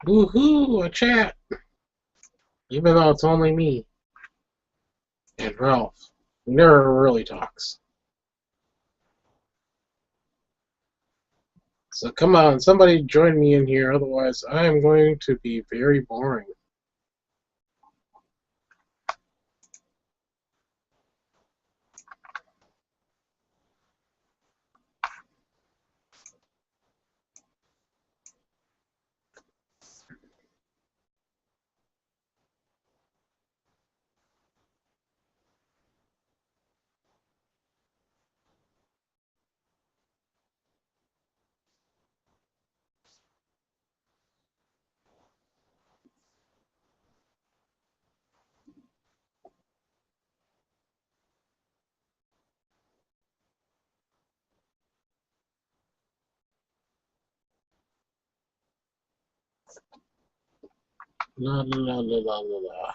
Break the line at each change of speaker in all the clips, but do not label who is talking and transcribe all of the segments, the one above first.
Woohoo! A chat! Even though it's only me and Ralph. Who never really talks. So come on, somebody join me in here, otherwise I am going to be very boring. La la la la la la la.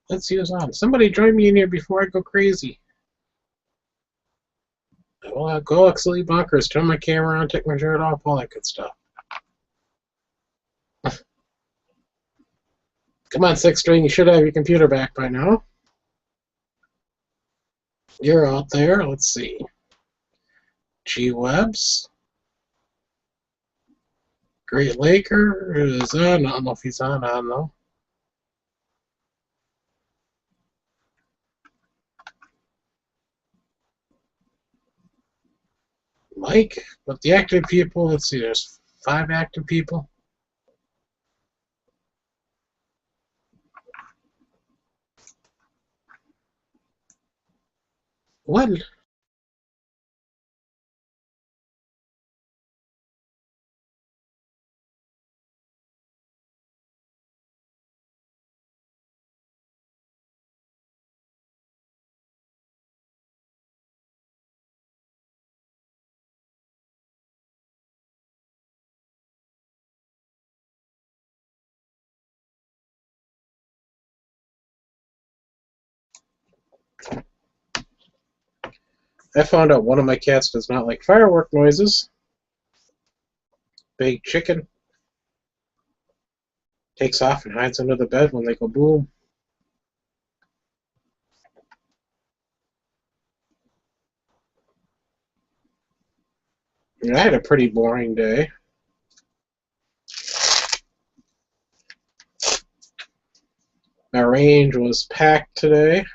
Let's see who's on. Somebody join me in here before I go crazy. Well, go Exley Bunkers, turn my camera on, take my shirt off, all that good stuff. Come on, Six String, you should have your computer back by now. You're out there, let's see. G-Webs. Great Laker is on. I don't know if he's on though. Mike, but the active people, let's see, there's 5 active people. What? I found out one of my cats does not like firework noises. Big Chicken takes off and hides under the bed when they go boom. And I had a pretty boring day. My range was packed today.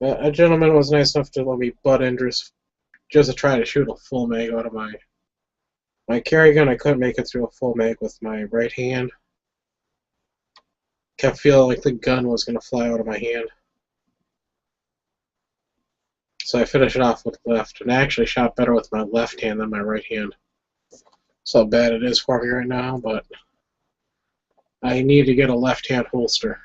A gentleman was nice enough to let me butt in just to try to shoot a full mag out of my carry gun. I couldn't make it through a full mag with my right hand. Kept feeling like the gun was going to fly out of my hand. So I finished it off with left, and I actually shot better with my left hand than my right hand. That's how bad it is for me right now, but I need to get a left-hand holster.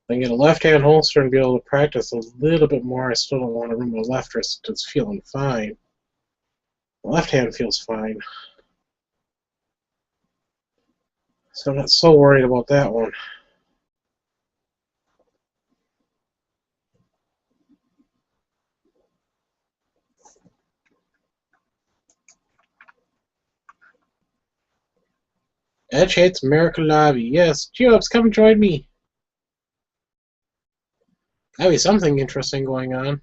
I can get a left-hand holster and be able to practice a little bit more. I still don't want to ruin my left wrist. It's feeling fine. The left hand feels fine. So I'm not so worried about that one. Edge hates American Lobby. Yes, Geobs, come join me. Gotta be something interesting going on.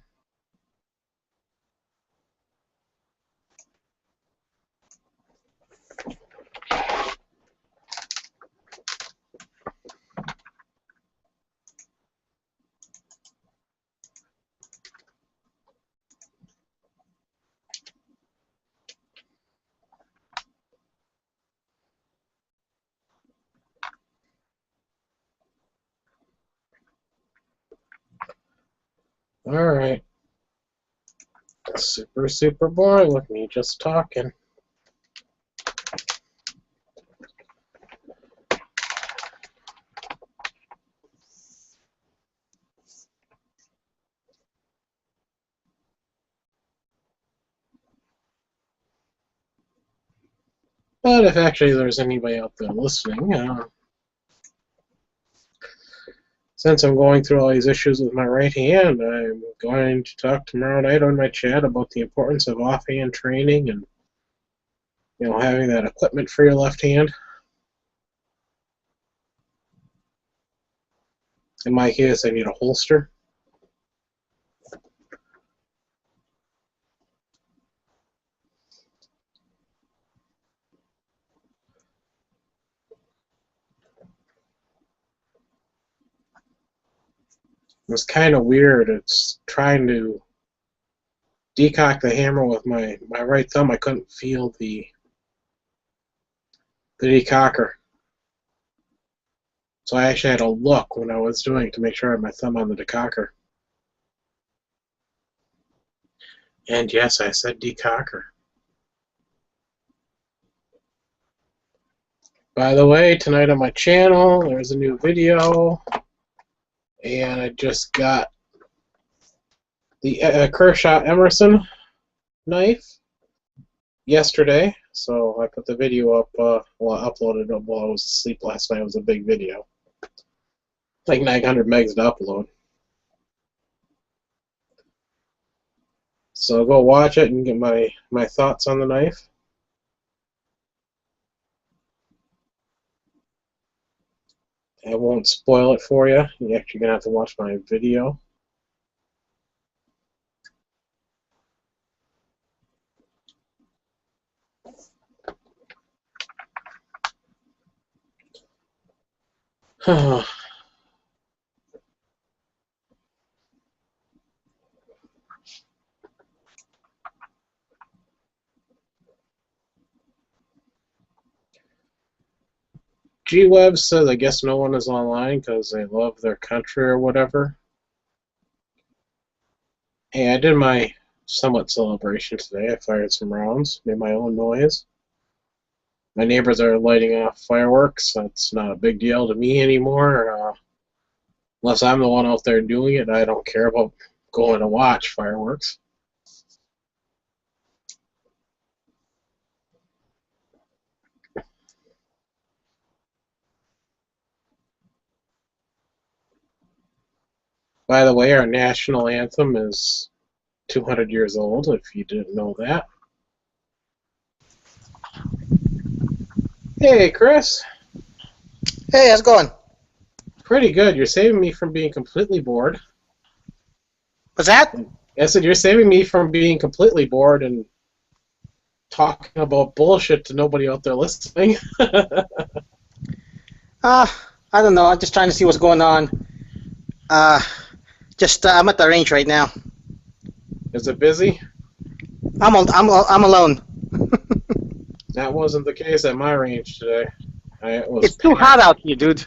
Alright. Super, super boring with me just talking. But if actually there's anybody out there listening, since I'm going through all these issues with my right hand, I'm going to talk tomorrow night on my chat about the importance of offhand training and, you know, having that equipment for your left hand. In my case, I need a holster. It's kind of weird. It's trying to decock the hammer with my right thumb. I couldn't feel the decocker. So I actually had to look when I was doing it to make sure I had my thumb on the decocker. And yes, I said decocker. By the way, tonight on my channel, there's a new video. And I just got the Kershaw Emerson knife yesterday. So I put the video up, well, I uploaded it while I was asleep last night. It was a big video. Like 900 megs to upload. So go watch it and get my thoughts on the knife. I won't spoil it for you. You're actually going to have to watch my video. G-Web says, I guess no one is online because they love their country or whatever. Hey, I did my somewhat celebration today. I fired some rounds, made my own noise. My neighbors are lighting off fireworks. That's not a big deal to me anymore. Unless I'm the one out there doing it, I don't care about going to watch fireworks. By the way, our national anthem is 200 years old, if you didn't know that. Hey, Chris.
Hey, how's it going?
Pretty good. You're saving me from being completely bored.
What's that?
I said you're saving me from being completely bored and talking about bullshit to nobody out there listening.
I don't know. I'm just trying to see what's going on. I'm at the range right now.
Is it busy?
I'm alone.
That wasn't the case at my range today.
It's too hot out here, dude.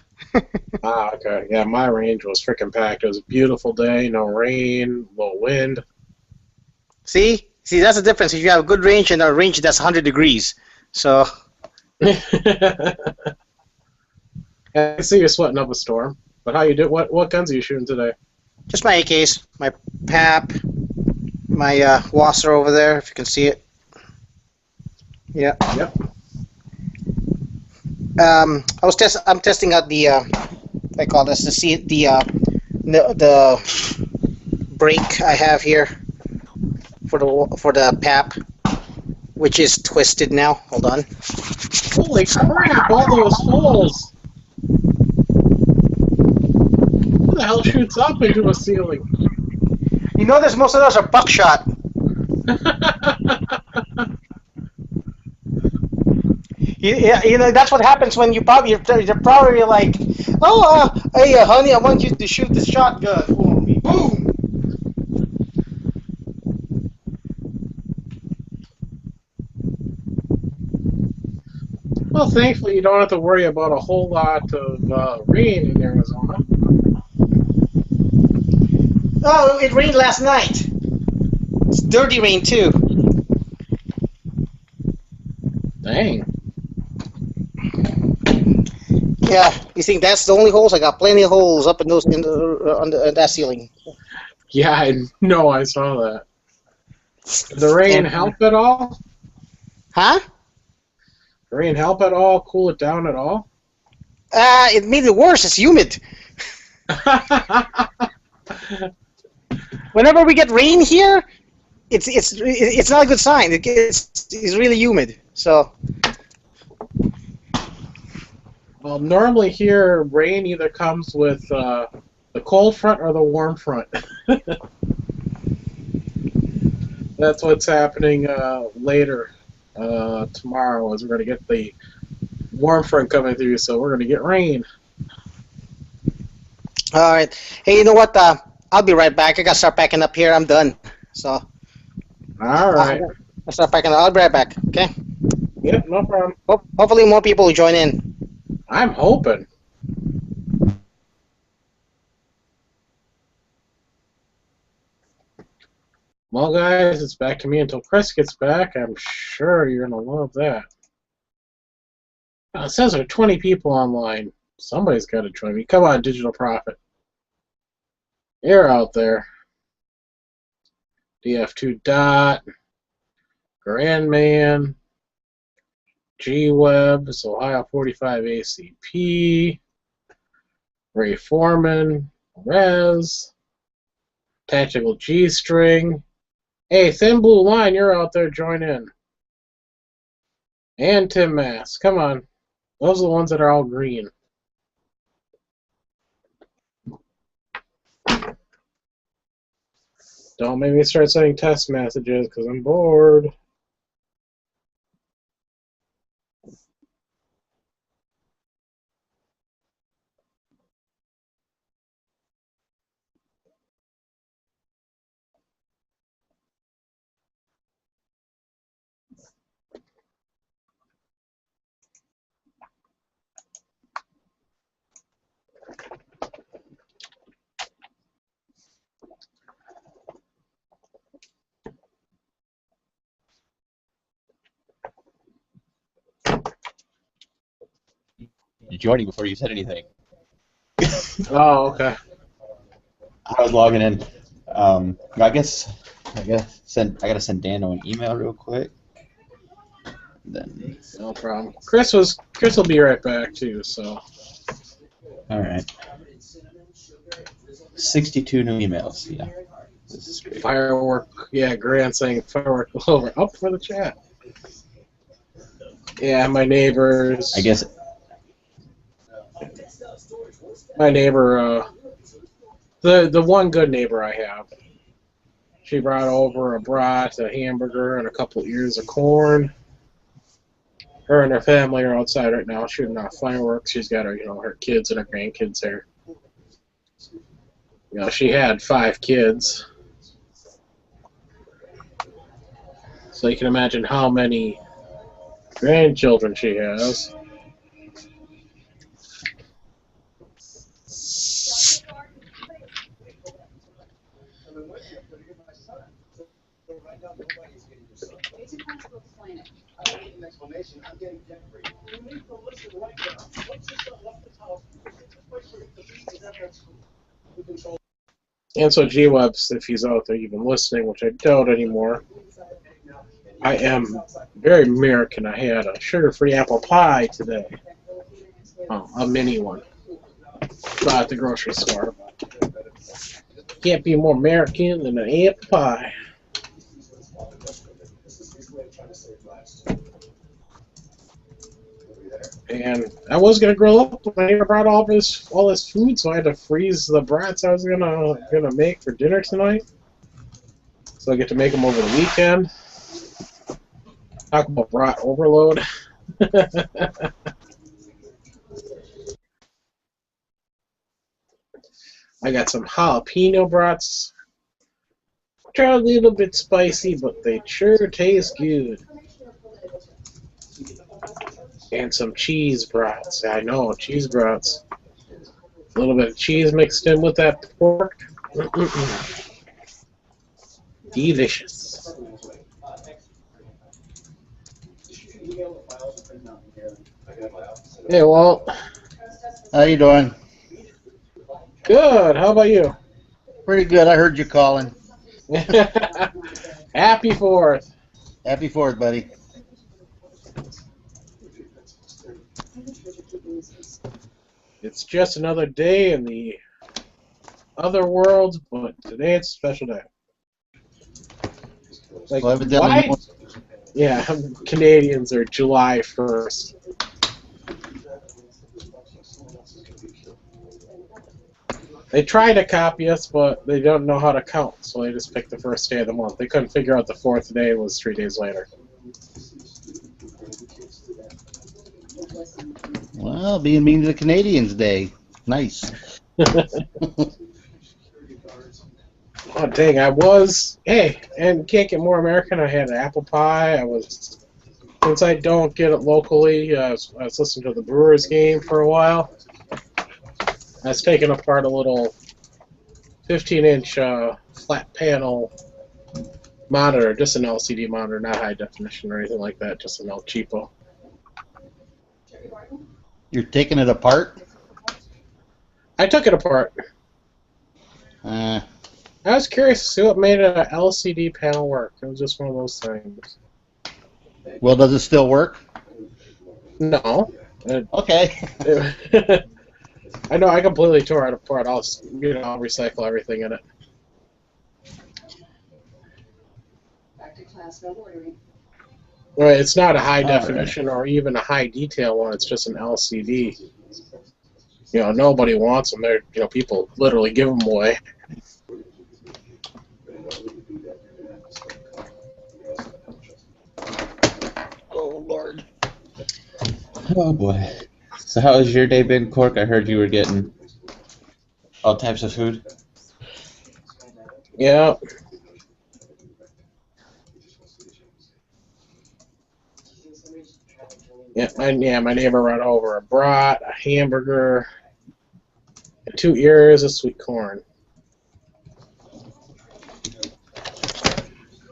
Okay. Yeah, my range was freaking packed. It was a beautiful day, no rain, low wind.
See, that's the difference. If you have a good range and a range that's 100 degrees, so.
I see you're sweating up a storm. But how you do? What guns are you shooting today?
Just my AKs, my PAP, my Wasser over there, if you can see it. Yeah.
Yep.
I'm testing out the I call this to see the brake I have here for the PAP, which is twisted now. Hold on.
Holy crap! All those holes. Who the hell shoots up into a ceiling?
You know, most of those are buckshot. You know, that's what happens when you're probably like, oh, hey, honey, I want you to shoot this shotgun for me. Boom!
Well, thankfully, you don't have to worry about a whole lot of rain in Arizona.
Oh, it rained last night. It's dirty rain, too.
Dang.
Yeah, you think that's the only holes? I got plenty of holes up in those in that ceiling.
Yeah, I know. I saw that. Did the rain help at all?
Huh?
Rain help at all? Cool it down at all?
It made it worse. It's humid. Whenever we get rain here, it's not a good sign. It's really humid. So.
Well, normally here rain either comes with the cold front or the warm front. That's what's happening later tomorrow. Is we're going to get the warm front coming through, so we're going to get rain.
All right. Hey, you know what? I'll be right back. I got to start packing up here. I'm done. So.
All right.
I'll start packing up. I'll be right back. Okay.
Yep, no problem.
Hopefully more people will join in.
I'm hoping. Well, guys, it's back to me until Chris gets back. I'm sure you're going to love that. It says there are 20 people online. Somebody's got to join me. Come on, Digital Prophet. You're out there. DF2 Dot. Grandman. G-Web. Ohio 45 ACP. Ray Foreman. Rez. Tactical G-String. Hey, Thin Blue Line, you're out there. Join in. And Tim Mass. Come on. Those are the ones that are all green. Don't make me start sending test messages because I'm bored.
Joining before you said anything.
Oh, okay.
I was logging in. I guess I gotta send Dano an email real quick. Then
No problem. Chris will be right back too. So.
all right. 62 new emails. Yeah, this is great.
Firework. Yeah, Grant saying firework over. Up for the chat. Yeah, my neighbors.
I guess.
My neighbor, the one good neighbor I have, she brought over a brat, a hamburger, and a couple ears of corn. Her and her family are outside right now shooting off fireworks. She's got her, her kids and her grandkids there. She had 5 kids, so you can imagine how many grandchildren she has. And so G-Webs, if he's out there even listening, which I doubt anymore, I am very American. I had a sugar-free apple pie today. Oh, a mini one. Bought at the grocery store. Can't be more American than an apple pie. And I was gonna grill up, but my neighbor brought all this food, so I had to freeze the brats I was gonna make for dinner tonight. So I get to make them over the weekend. Talk about brat overload. I got some jalapeno brats, which are a little bit spicy, but they sure taste good. And some cheese brats. I know, cheese brats. A little bit of cheese mixed in with that pork. Delicious. Hey, Walt.
How you doing?
Good. How about you?
Pretty good. I heard you calling.
Happy 4th.
Happy 4th, buddy.
It's just another day in the other world, but today it's a special day. Like,
Well, evidently
why?
no-
Yeah, Canadians are July 1st. They try to copy us, but they don't know how to count, so they just pick the first day of the month. They couldn't figure out the fourth day was 3 days later.
Well, being mean to the Canadians Day. Nice.
Oh, dang, I was... Hey, and can't get more American. I had apple pie. I was... Since I don't get it locally, I was listening to the Brewers game for a while. I was taking apart a little 15-inch flat panel monitor, just an LCD monitor, not high definition or anything like that, just an El Cheapo.
You're taking it apart?
I took it apart.
Uh,
I was curious to see what made an LCD panel work. It was just one of those things.
well, does it still work?
No.
Okay.
I know I completely tore it apart. I'll recycle everything in it.
Back to class, no ordering.
Right, it's not a high
All
definition or even a high detail one. It's just an LCD. Nobody wants them. They're, people literally give them away.
Oh, Lord.
Oh boy. So how has your day been, Cork? I heard you were getting all types of food.
Yeah. My neighbor brought over a brat, a hamburger, and 2 ears of sweet corn.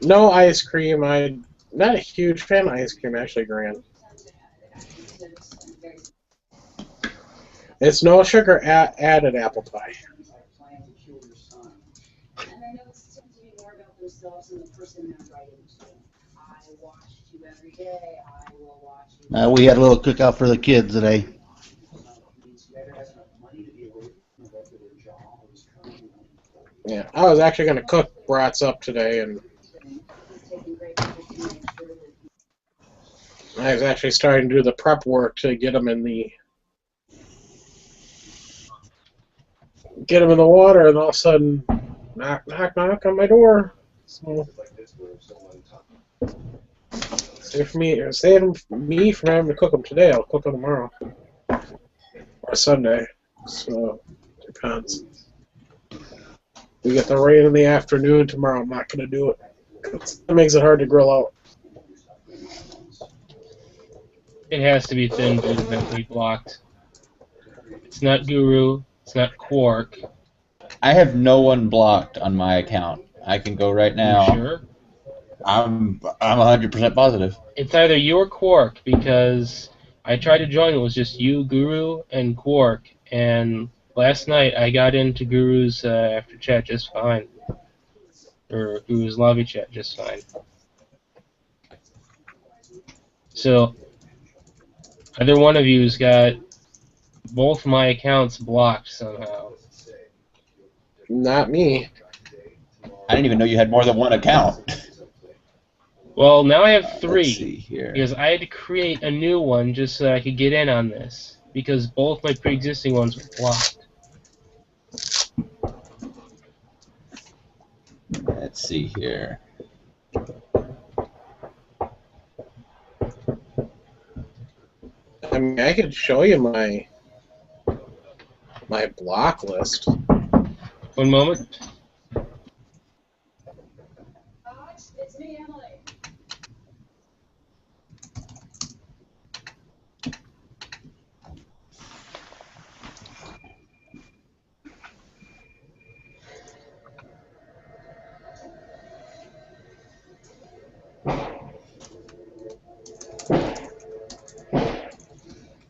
No ice cream. I'm not a huge fan of ice cream, actually, Grant. It's no sugar added apple pie.
And I know this tends to be more about themselves and the person they're writing to. I watched you every day. I will watch you.
We had a little cookout for the kids today.
Yeah, I was actually going to cook brats up today, and
Taking great pictures to make sure that
I was actually starting to do the prep work to get them in the water, and all of a sudden, knock, knock, knock on my door. So, save me from having to cook them today. I'll cook them tomorrow or Sunday. So depends. We get the rain in the afternoon tomorrow. I'm not going to do it. That makes it hard to grill out.
It has to be thin blue mentally blocked. It's not Guru. It's not Quark.
I have no one blocked on my account. I can go right now.
You sure?
I'm 100% positive.
It's either you or Quark, because I tried to join. It was just you, Guru, and Quark. And last night I got into Guru's after chat just fine, or Guru's lobby chat just fine. So either one of you's got both my accounts blocked somehow.
Not me.
I didn't even know you had more than one account.
Well, now I have
Let's
3.
see here.
Because I had to create a new one just so I could get in on this. Because both my pre-existing ones were blocked.
Let's see here.
I mean, I could show you my block list.
One moment.
it's me, Emily.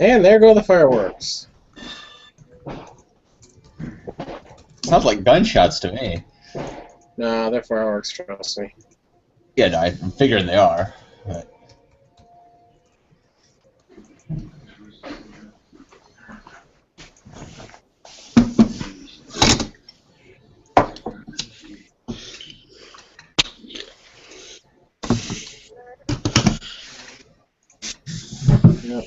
And there go the fireworks.
Sounds like gunshots to me.
Nah, they're fireworks, trust me.
Yeah, no, I'm figuring they are. But
Yep.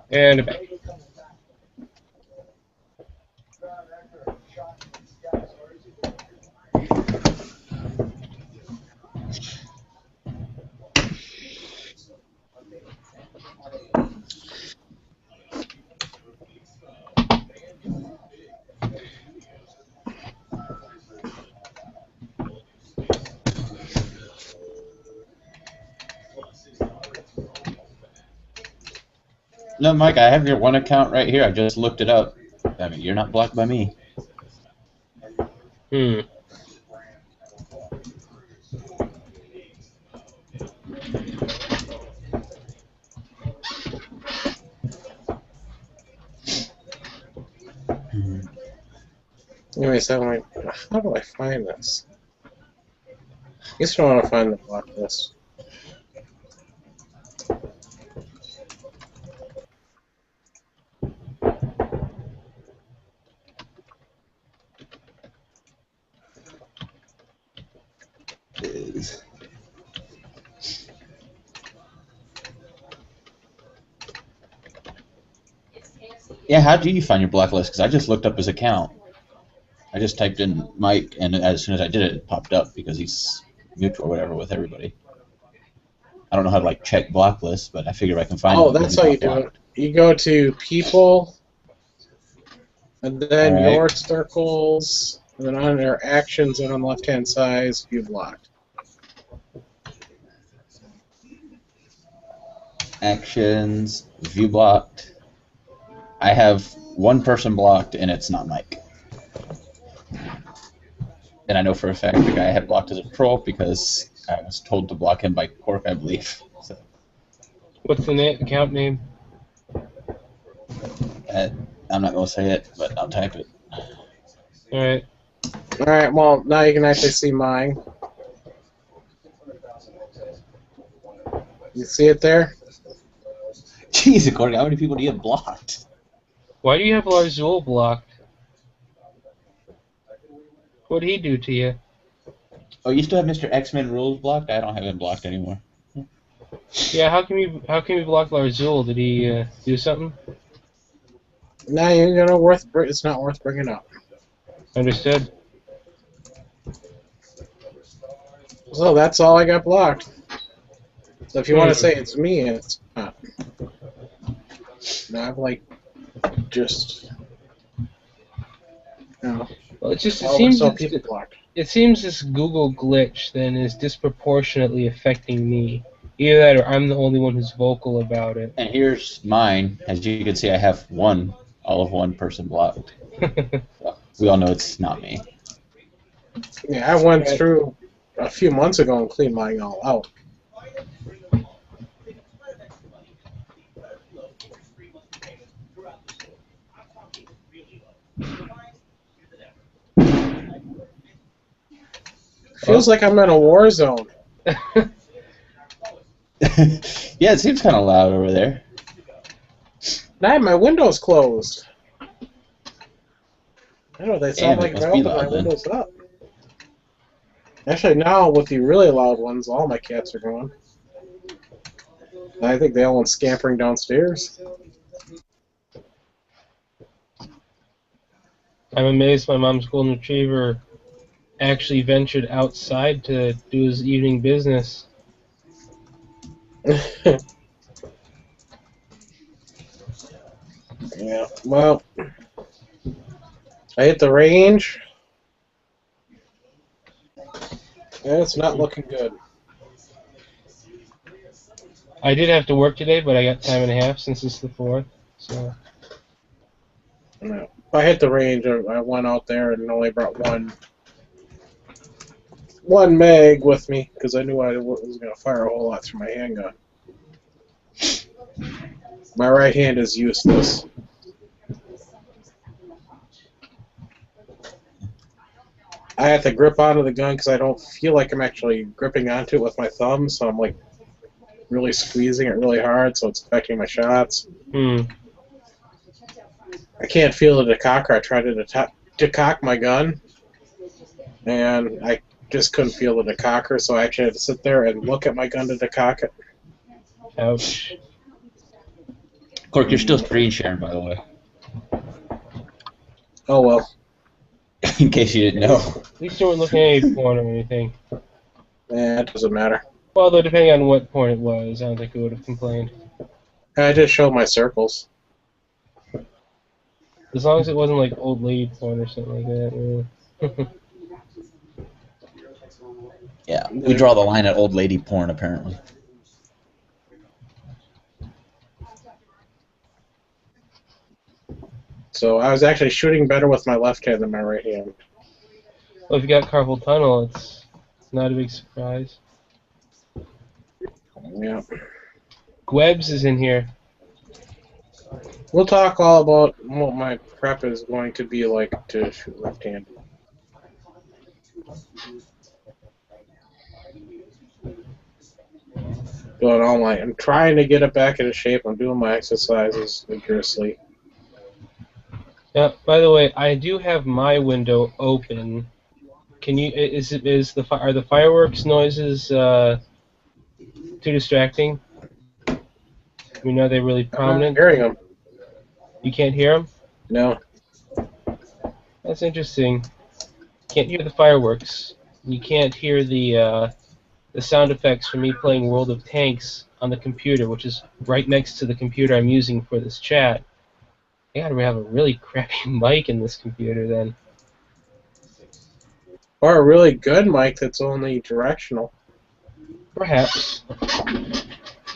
And back.
No, Mike, I have your one account right here. I just looked it up. I mean, you're not blocked by me.
Hmm.
Anyway, so I'm like, how do I find this? I guess I don't want to find the block list.
Is. Yeah, how do you find your block list? Because I just looked up his account. I just typed in Mike, and as soon as I did it, it popped up because he's mutual or whatever with everybody. I don't know how to like check block lists, but I figure I can find.
Oh,
him
that's
because
how
he's
you
not
do it.
blocked.
You go to people, and then
All right.
your circles, and then under actions and on the left-hand side, view blocked.
Actions, view blocked. I have one person blocked, and it's not Mike. And I know for a fact the guy I had blocked as a troll because I was told to block him by Cork, I believe. So,
What's the account name?
I'm not going to say it, but I'll type it.
All right.
Alright, well, now you can actually see mine. You see it there?
Jeez, Cork, how many people do you have blocked?
Why do you have Larzul blocked? What'd he do to you?
Oh, you still have Mr. X-Men Rules blocked? I don't have him blocked anymore.
Yeah, how can you block Larzul? Did he do something?
Now it's not worth bringing up.
Understood.
So that's all I got blocked. So if you want to say it's me, it's not. Now I've just,
Well, it
all
seems
so people blocked.
it seems this Google glitch then is disproportionately affecting me. Either that, or I'm the only one who's vocal about it.
And here's mine. As you can see, I have all of one person blocked. So we all know it's not me.
Yeah, I went through a few months ago and cleaned mine all out. Feels like I'm in a war zone.
Yeah, it seems kind of loud over there.
And I have my windows closed. I know they sound
Damn, it
like
must
I
be
opened my
loud then.
windows up. Actually, now with the really loud ones, all my cats are going. I think they all went scampering downstairs.
I'm amazed my mom's golden retriever actually ventured outside to do his evening business.
Yeah, well, I hit the range. And it's not looking good.
I did have to work today, but I got time and a half since it's the 4th. So
No. I hit the range. I went out there and only brought one mag with me because I knew I was going to fire a whole lot through my handgun. My right hand is useless. I have to grip onto the gun because I don't feel like I'm actually gripping onto it with my thumb, so I'm like really squeezing it really hard, so it's affecting my shots.
Hmm.
I can't feel the decocker. I tried to decock my gun, and I just couldn't feel the decocker, so I actually had to sit there and look at my gun to decock it.
Ouch.
Cork, you're still screen sharing, by the way,
Oh well.
in case you didn't know.
At least you weren't looking at any porn or anything.
It doesn't matter.
Well, though, depending on what porn it was, I don't think we would have complained.
I just showed my circles.
As long as it wasn't like old lady porn or something like that. Yeah.
Yeah, we draw the line at old lady porn, apparently.
So I was actually shooting better with my left hand than my right hand.
Well, if you got carpal tunnel, it's not a big surprise.
Yeah.
Gwebs is in here.
We'll talk all about what my prep is going to be like to shoot left-handed. I'm trying to get it back into shape. I'm doing my exercises vigorously.
Yeah. By the way, I do have my window open. Can you? Are the fireworks noises too distracting? I mean, are they really
I'm
prominent?
not hearing them.
You can't hear them?
No.
That's interesting. Can't hear the fireworks. You can't hear the sound effects from me playing World of Tanks on the computer, which is right next to the computer I'm using for this chat. I gotta have a really crappy mic in this computer then.
Or a really good mic that's only directional.
Perhaps.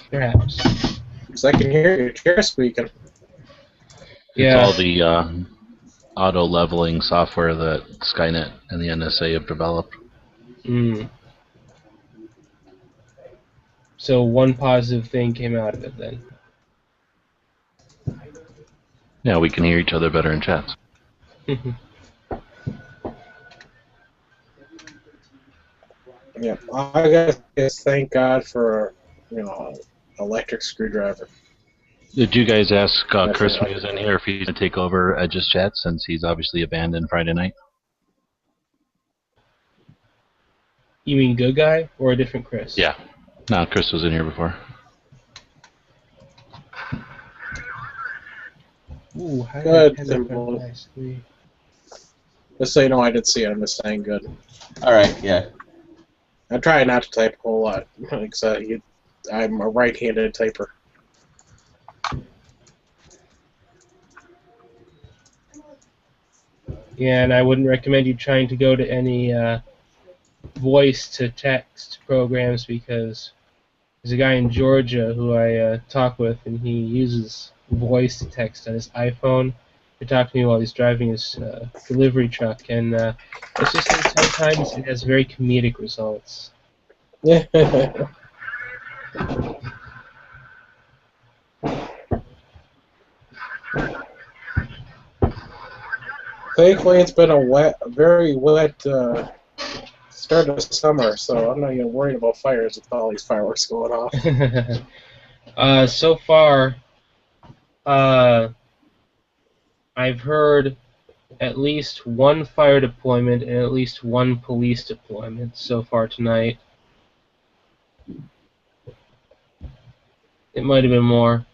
Perhaps.
Because I can hear your chair squeaking.
Yeah.
It's all the auto-leveling software that Skynet and the NSA have developed.
Mm. So one positive thing came out of it then.
Yeah, we can hear each other better in chats.
Yeah. I guess thank God for electric screwdriver.
Did you guys ask Chris when he was in here if he's going to take over Edge's chat since he's obviously abandoned Friday night?
You mean good guy or a different Chris?
Yeah. No, Chris was in here before.
Ooh, how
Good,
did I
simple.
nicely?
Just so you know, I did see it. I'm just saying good.
All right, yeah.
I try not to type a whole lot. Because I'm a right-handed typer.
Yeah, and I wouldn't recommend you trying to go to any voice-to-text programs because there's a guy in Georgia who I talk with, and he uses voice-to-text on his iPhone to talk to me while he's driving his delivery truck, and it's just that sometimes it has very comedic results.
Thankfully, it's been a very wet start of summer, so I'm not even worried about fires with all these fireworks going off.
So far, I've heard at least one fire deployment and at least one police deployment so far tonight. It might have been more.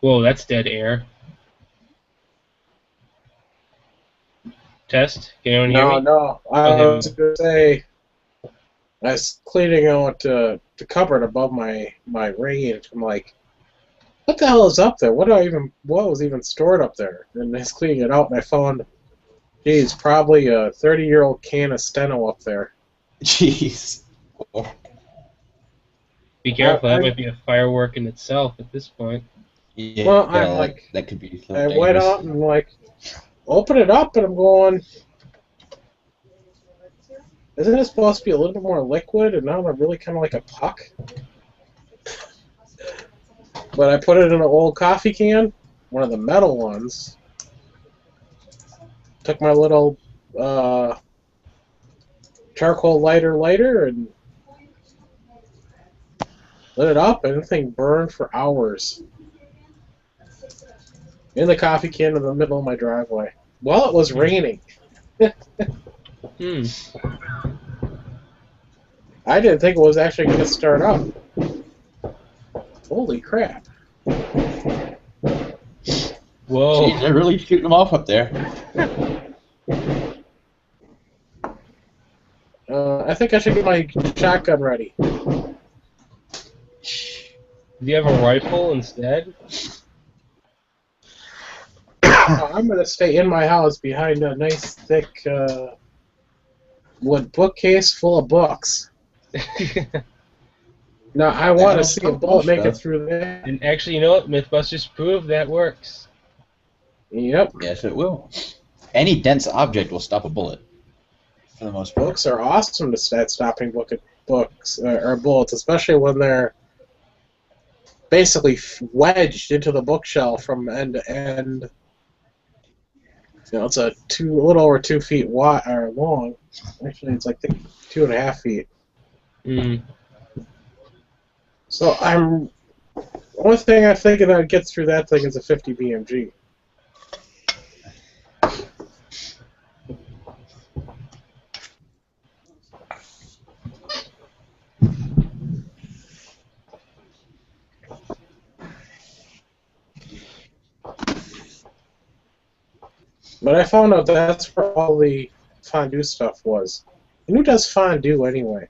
Whoa, that's dead air. Test? Can anyone hear me?
No. I was going to say, I was cleaning out the cupboard above my range. I'm like, what the hell is up there? What was even stored up there? And I was cleaning it out, and I found, geez, probably a 30-year-old can of Steno up there.
Jeez.
Be careful, that might be a firework in itself at this point.
Yeah,
Well, I'm like,
that could be so
I
dangerous.
went out and open it up, and I'm going, isn't it supposed to be a little bit more liquid? And now I'm really kind of like a puck. But I put it in an old coffee can, one of the metal ones. Took my little charcoal lighter and lit it up, and the thing burned for hours. In the coffee can in the middle of my driveway. Well, it was raining.
Hmm.
I didn't think it was actually going to start up. Holy crap.
Whoa.
Jeez, they're really shooting them off up there.
I think I should get my shotgun ready.
Do you have a rifle instead?
I'm going to stay in my house behind a nice thick wood bookcase full of books. Now, I want to see a bullet make it through there.
And actually, you know what? Mythbusters proved that works.
Yep.
Yes, it will. Any dense object will stop a bullet, for the most part.
Books are awesome to start stopping books or bullets, especially when they're basically wedged into the bookshelf from end to end. You know, it's a little over 2 feet wide or long. Actually, it's like 2.5 feet.
Hmm.
So only thing I'm thinking that gets through that thing is a 50 BMG. But I found out that's where all the fondue stuff was. And who does fondue anyway?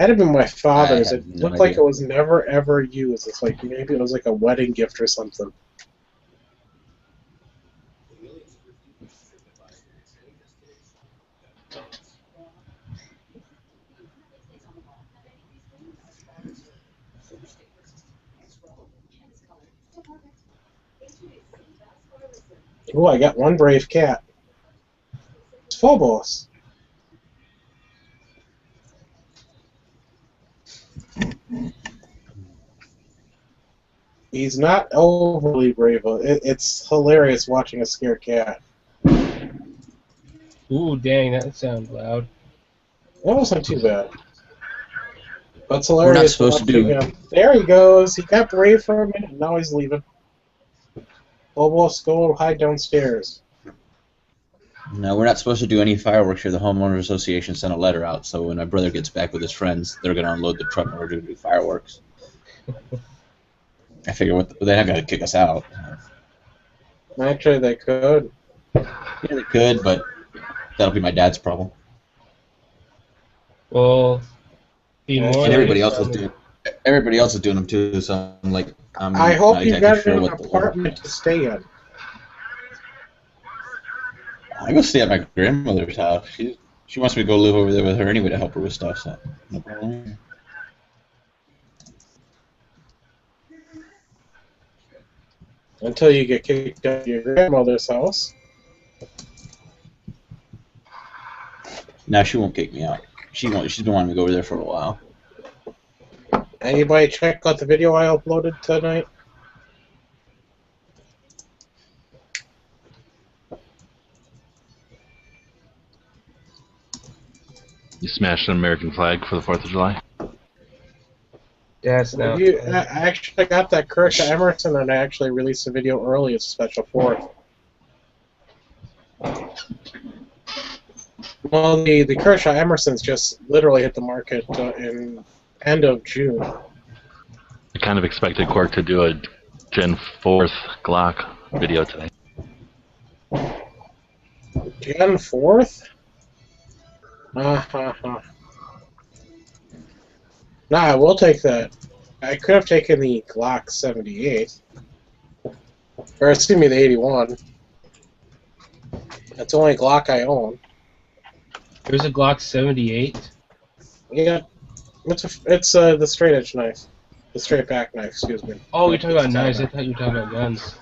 Had it been my father's,
I
it
have no
looked like
idea.
it was never ever used. It's like maybe it was like a wedding gift or something. Ooh, I got one brave cat. It's Phobos. He's not overly brave. It's hilarious watching a scared cat.
Ooh, dang, that sounds loud.
That wasn't too bad. But it's
We're not
hilarious
supposed to
watching
do-
him. There he goes. He got brave for a minute, and now he's leaving. Phobos, go hide downstairs.
No, we're not supposed to do any fireworks here. The homeowners association sent a letter out, so when my brother gets back with his friends, they're going to unload the truck and we're going to do fireworks. I figure they're not going to kick us out.
Actually, they could.
Yeah, they could, but that'll be my dad's problem.
Well, be more.
And everybody
nice
else is
on
doing. Everybody else is doing them too, so I'm
I hope
not
you
exactly
got
sure
an
what the
apartment to stay in.
I go stay at my grandmother's house. She wants me to go live over there with her anyway to help her with stuff. So no problem.
Until you get kicked out of your grandmother's house.
Now she won't kick me out. She won't. She's been wanting me to go over there for a while.
Anybody check out the video I uploaded tonight?
You smashed an American flag for the 4th of July?
That's not.
I actually got that Kershaw Emerson, and I actually released the video early as a special 4th. Well, the Kershaw Emersons just literally hit the market in end of June.
I kind of expected Quark to do a Gen 4th Glock video today.
Gen 4th? Nah, I will take that. I could have taken the Glock 78. Or, excuse me, the 81. That's the only Glock I own.
There's a Glock 78.
Yeah. It's the straight edge knife. The straight back knife, excuse me.
Oh, you're talking about knives. I thought you were talking about guns.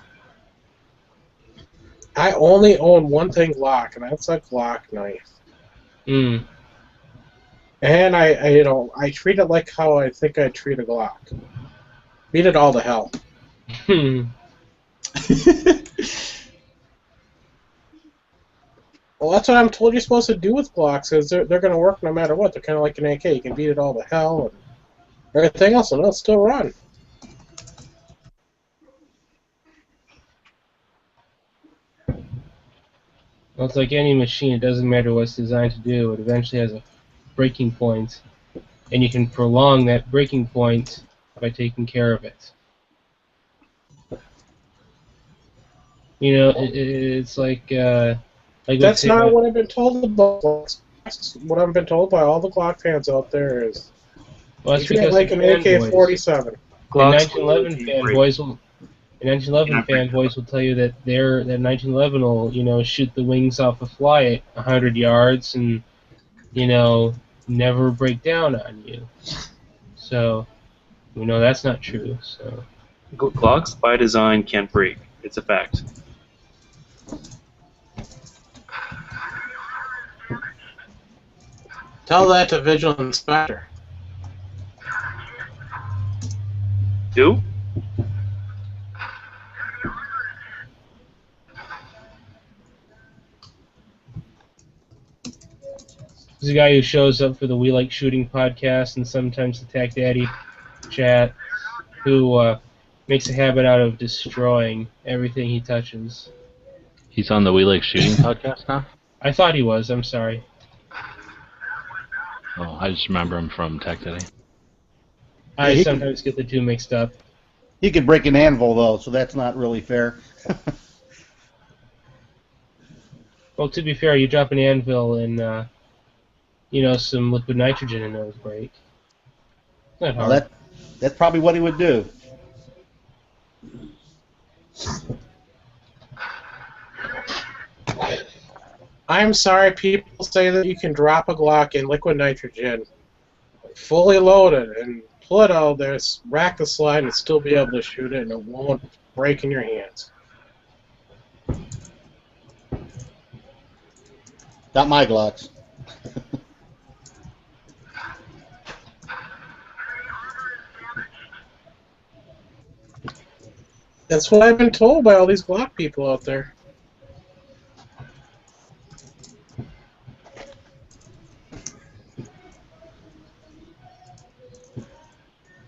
I only own one thing Glock, and that's a Glock knife.
Hmm.
And I treat it like how I think I'd treat a Glock. Beat it all to hell.
Hmm.
Well, that's what I'm told you're supposed to do with Glocks, is they're going to work no matter what. They're kind of like an AK. You can beat it all to hell and everything else, and it'll still run.
Well, it's like any machine. It doesn't matter what it's designed to do. It eventually has a breaking point, and you can prolong that breaking point by taking care of it. You know, it's like
That's not what I've been told about Glocks. What I've been told by all the Glock fans out there is
well, that's
you treat it like an AK-47.
The 1911 fanboys will tell you that that 1911 will, you know, shoot the wings off a fly at 100 yards and, you know, never break down on you. So, we know that's not true. So,
Glocks by design can't break. It's a fact.
Tell that to Vigil Inspector.
Do?
there's a guy who shows up for the We Like Shooting podcast and sometimes the Tac Daddy chat who makes a habit out of destroying everything he touches.
He's on the We Like Shooting podcast now?
I thought he was. I'm sorry.
Oh, I just remember him from Tech Daddy.
I sometimes get the two mixed up.
He could break an anvil, though, so that's not really fair.
Well, to be fair, you drop an anvil and, you know, some liquid nitrogen and those break. It's not hard.
Well, that's probably what he would do.
I'm sorry, people say that you can drop a Glock in liquid nitrogen, fully loaded, and pull it out there, rack the slide, and still be able to shoot it, and it won't break in your hands.
Not my Glocks.
That's what I've been told by all these Glock people out there.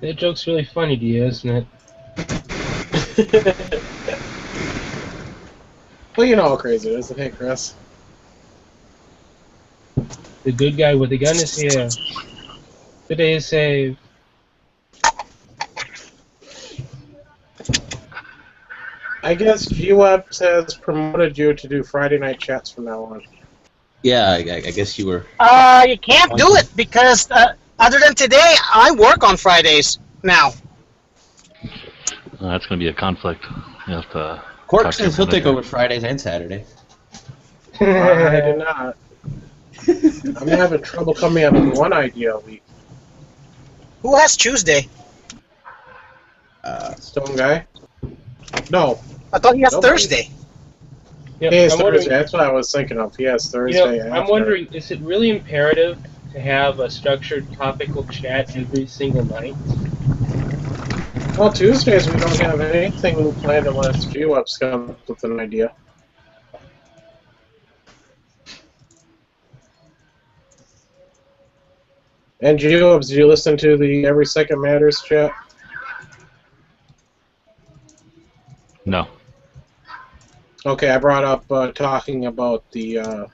That joke's really funny to you, isn't it?
Well, you know how crazy it is, isn't it, Chris?
The good guy with the gun is here. The day is saved.
I guess G-Webs has promoted you to do Friday night chats from now on.
Yeah, I guess you were.
You can't do it because other than today, I work on Fridays now.
That's going to be a conflict. You have to
Quark
talk to
says he'll
your
take
manager.
over Fridays and Saturdays.
I did not. I'm having trouble coming up with one idea a week.
Who has Tuesday?
Stone Guy? No.
I thought he has
Nobody.
Thursday.
Yep,
He has
I'm
Thursday.
wondering-
That's what I was thinking of. He has
You
Thursday.
know, I'm
after.
wondering, is it really imperative to have a structured topical chat every single night?
Well, Tuesdays we don't have anything planned unless G-Webs comes up with an idea. And G-Webs, do you listen to the Every Second Matters chat?
No.
Okay, I brought up talking about the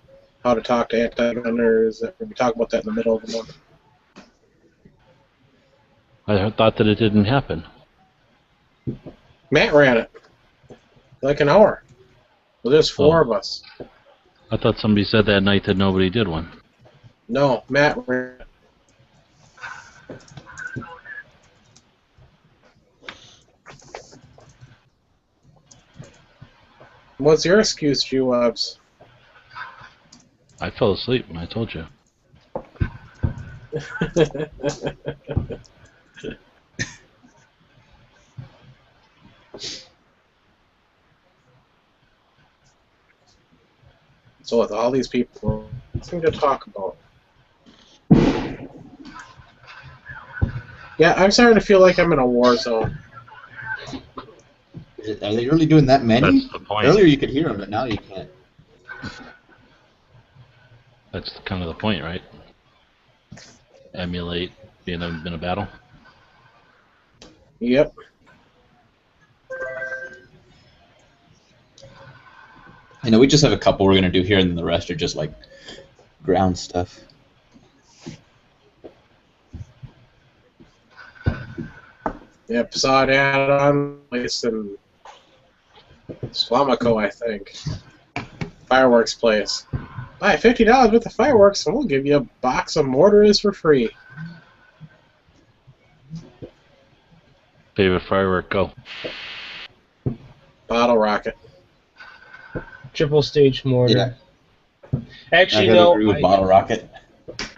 how to talk to anti-gunners. We talk about that in the middle of the month.
I thought that it didn't happen.
Matt ran it. Like an hour. Well, there's four of us.
I thought somebody said that night that nobody did one.
No, Matt ran it. What's your excuse, G-Webs?
I fell asleep when I told you.
So with all these people, nothing to talk about. Yeah, I'm starting to feel like I'm in a war zone.
Are they really doing that many?
That's the point.
Earlier you could hear them, but now you can't.
That's kind of the point, right? Emulate being in a battle.
Yep.
I know we just have a couple we're gonna do here, and the rest are just like ground stuff.
Yep, saw it on place in Swamico, I think. Fireworks place. Buy $50 worth of fireworks, and we'll give you a box of mortars for free.
Favorite firework, go.
Bottle rocket.
Triple stage mortar. Actually,
I
no.
agree with bottle rocket.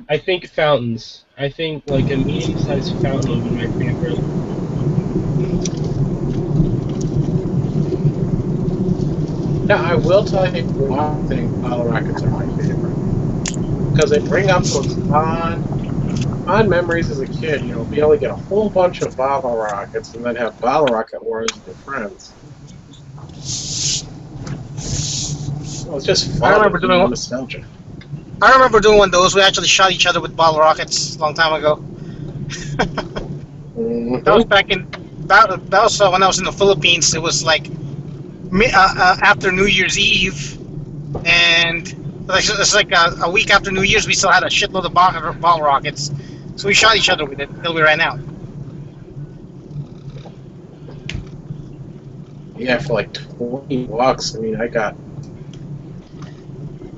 I think fountains. I think like a medium-sized fountain would be my favorite.
Now, I will tell you one thing, bottle rockets are my favorite. Because they bring up those fond memories as a kid, you know, be able to get a whole bunch of bottle rockets and then have bottle rocket wars with your friends. Well, it's just fun.
I remember doing one.
Nostalgia.
I remember doing one of those. We actually shot each other with bottle rockets a long time ago.
Mm-hmm.
That was back in. That was when I was in the Philippines. It was like after New Year's Eve, and it's like a week after New Year's. We still had a shitload of bottle rockets, so we shot each other with it until we ran out.
Yeah, for like $20. I mean, I got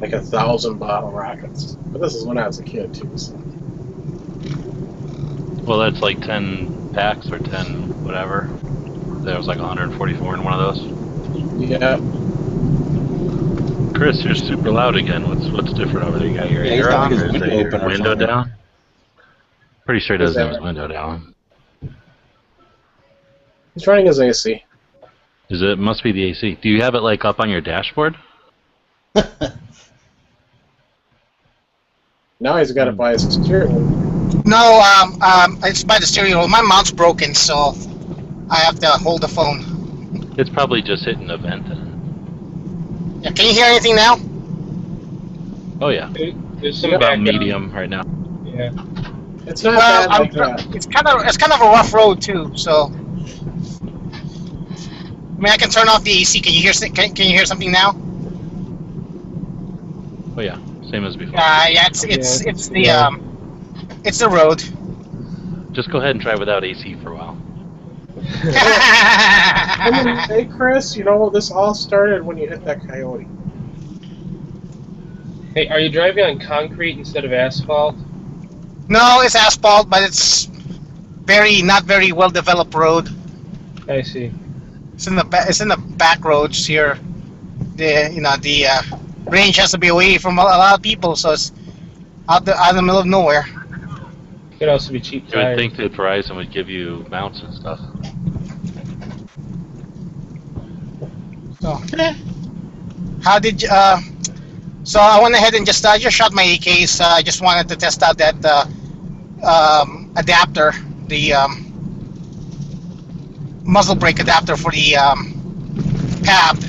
like 1,000 bottle rockets. But this is when I was a kid too. So.
Well, that's like 10 packs or 10 whatever. There was like 144 in one of those.
Yeah.
Chris, you're super loud again. What's different over there? You got your ear on? Or is it your window down? Pretty sure it doesn't have his window down.
He's running his AC.
Is it? Must be the AC. Do you have it like up on your dashboard?
Now he's got to buy his steering wheel.
No, it's by the stereo wheel. My mount's broken, so I have to hold the phone.
It's probably just hitting a vent.
Yeah, can you hear anything now?
Oh yeah.
There's some
About
background.
medium right now.
Yeah.
It's not
Well,
bad like that.
it's kind of a rough road too. So, I mean, I can turn off the AC. Can you hear? Can you hear something now?
Oh yeah. Same as before.
Yeah, it's the road.
Just go ahead and try without AC for a while.
I mean, hey Chris, you know, this all started when you hit that coyote.
Hey, are you driving on concrete instead of asphalt?
No, it's asphalt, but it's not very well developed road.
I see.
It's in the back roads here. The range has to be away from a lot of people, so it's out in the middle of nowhere.
Could also be cheap
You would
tires.
think that Verizon would give you mounts and stuff.
So, how did you? So I went ahead and just shot my AKs. I just wanted to test out that adapter, the muzzle brake adapter for the PAB.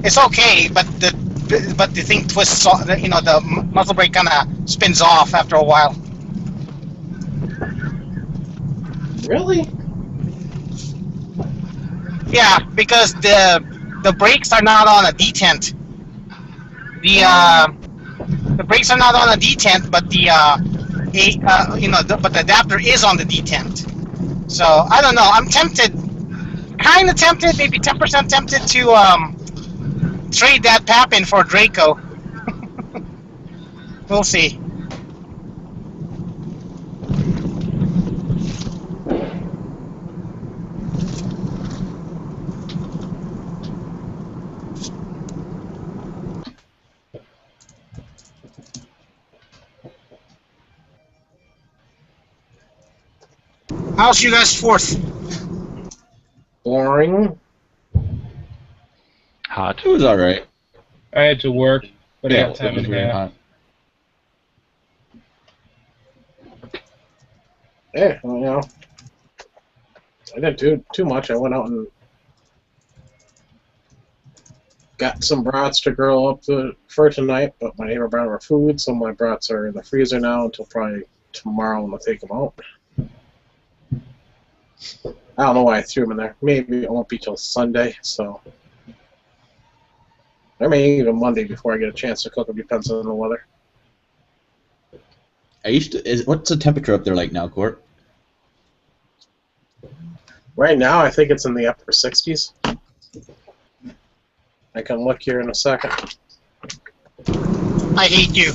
It's okay, but the thing twists off. You know, the muzzle brake kind of spins off after a while.
Really?
Yeah, because the brakes are not on a detent. The brakes are not on a detent, but the adapter is on the detent. So I don't know. I'm tempted, kind of tempted, maybe 10% tempted to trade that PAP in for Draco. We'll see. How's you guys' fourth?
Boring.
Hot.
It was alright.
I had to work, but I
Yeah,
got time
it was
and
very
a half.
hot.
Yeah, well, you know, I didn't do too much. I went out and got some brats to grill up for tonight, but my neighbor brought over food, so my brats are in the freezer now until probably tomorrow when I take them out. I don't know why I threw them in there. Maybe it won't be till Sunday, so. Or maybe even Monday before I get a chance to cook them, depends on the weather.
What's the temperature up there like now, Court?
Right now, I think it's in the upper 60s. I can look here in a second.
I hate you.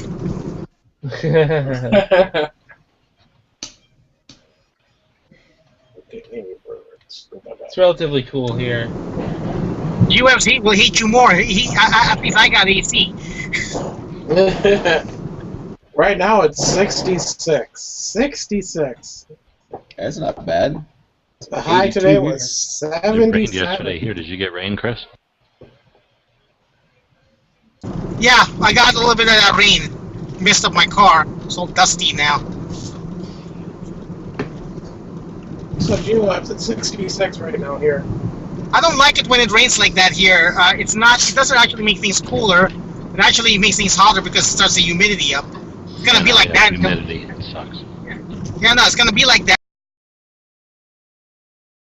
It's relatively cool here.
UFC will hate you more. At least I got AC.
Right now, it's 66. 66.
That's not bad.
The high today was
It rained
77.
yesterday here. Did you get rain, Chris?
Yeah, I got a little bit of that rain. Messed up my car. It's all dusty now.
So G-Lab's at 66 right now here.
I don't like it when it rains like that here. It doesn't actually make things cooler. It actually makes things hotter because it starts the humidity up. It's gonna be like that.
Humidity. It sucks.
Yeah, no, it's gonna be like that.